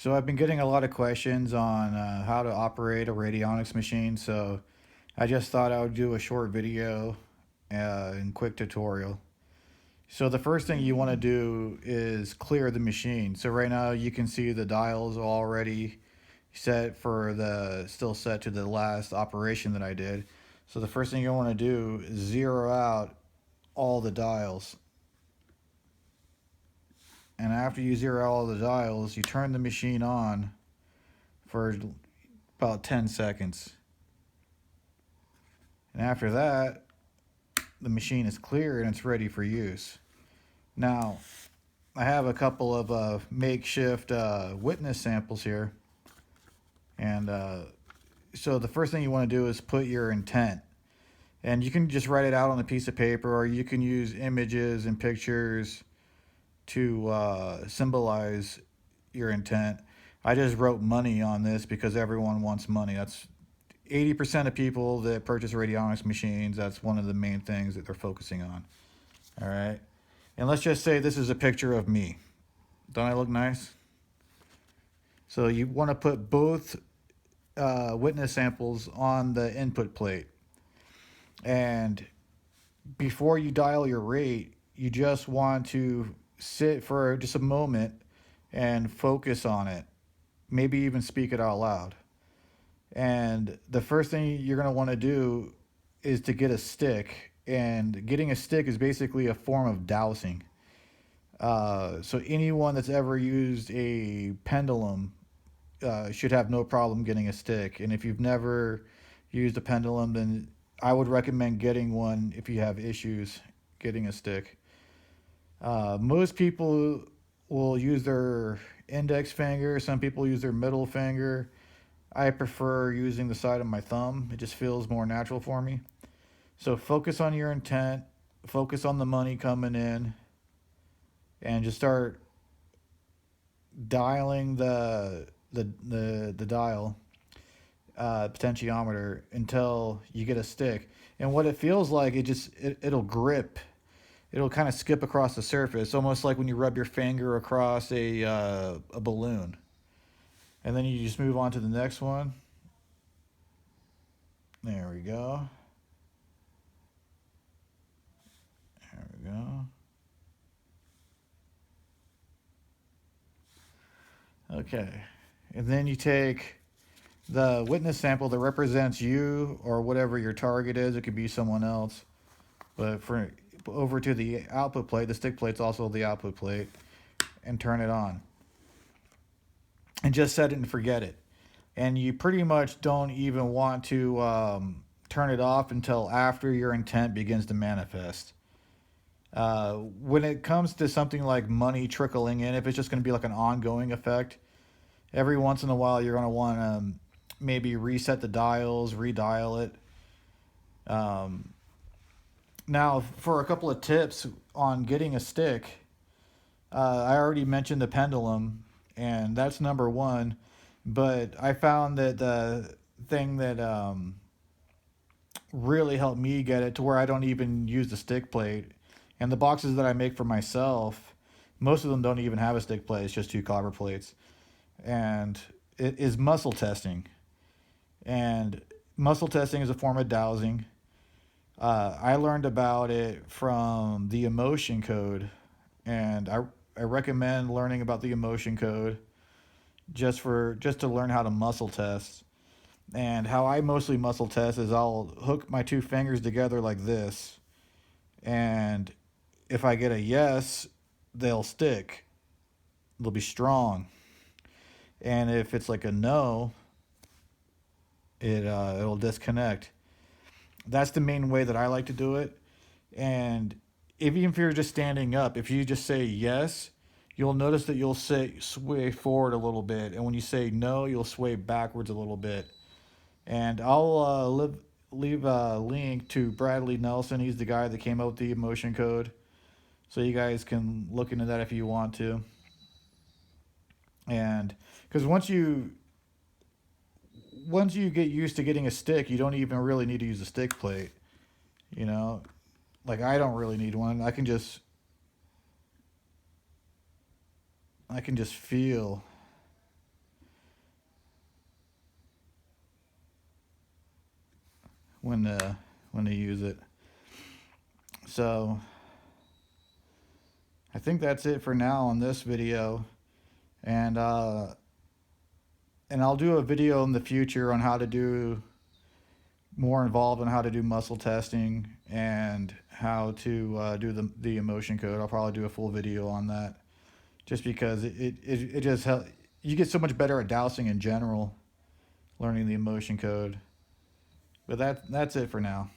So I've been getting a lot of questions on how to operate a radionics machine. So I just thought I would do a short video and quick tutorial. So the first thing you want to do is clear the machine. So right now you can see the dials are already set for the still set to the last operation that I did. So the first thing you want to do is zero out all the dials. And after you zero out all the dials, you turn the machine on for about 10 seconds. And after that, the machine is clear and it's ready for use. Now, I have a couple of makeshift witness samples here. And so the first thing you want to do is put your intent. And you can just write it out on a piece of paper, or you can use images and pictures to symbolize your intent. I just wrote money on this because everyone wants money. That's 80% of people that purchase radionics machines. That's one of the main things that they're focusing on. All right. And let's just say this is a picture of me. Don't I look nice? So you want to put both witness samples on the input plate. And before you dial your rate, you just want to sit for just a moment and focus on it. Maybe even speak it out loud. And the first thing you're going to want to do is to get a stick. And getting a stick is basically a form of dowsing. So anyone that's ever used a pendulum should have no problem getting a stick. And if you've never used a pendulum, then I would recommend getting one if you have issues getting a stick. Most people will use their index finger. Some people use their middle finger. I prefer using the side of my thumb. It just feels more natural for me. So focus on your intent, focus on the money coming in, and just start dialing the dial potentiometer until you get a stick. And what it feels like, it'll grip. It'll kind of skip across the surface, almost like when you rub your finger across a balloon. And then you just move on to the next one. There we go. There we go. Okay. And then you take the witness sample that represents you or whatever your target is. It could be someone else. But for over to the output plate, the stick plate's also the output plate, and turn it on. And just set it and forget it. And you pretty much don't even want to turn it off until after your intent begins to manifest. When it comes to something like money trickling in, if it's just going to be like an ongoing effect, every once in a while you're going to want to maybe reset the dials, redial it. Now, for a couple of tips on getting a stick, I already mentioned the pendulum, and that's number one. But I found that the thing that really helped me get it to where I don't even use the stick plate, and the boxes that I make for myself, most of them don't even have a stick plate. It's just two copper plates, and it is muscle testing. And muscle testing is a form of dowsing. I learned about it from the emotion code, and I recommend learning about the emotion code just to learn how to muscle test. And how I mostly muscle test is I'll hook my two fingers together like this, and if I get a yes, they'll stick. They'll be strong. And if it's like a no, it'll disconnect. That's the main way that I like to do it. And even if you're just standing up, if you just say yes, you'll notice that you'll sway forward a little bit, and when you say no, you'll sway backwards a little bit. And I'll leave a link to Bradley Nelson. He's the guy that came up with the emotion code, so you guys can look into that if you want to. And because once you get used to getting a stick, you don't even really need to use a stick plate. You know, like I don't really need one. I can just feel when they use it. So I think that's it for now on this video, and I'll do a video in the future on how to do more involved in how to do muscle testing and how to do the emotion code. I'll probably do a full video on that, just because it just helps. You get so much better at dowsing in general, learning the emotion code. But that's it for now.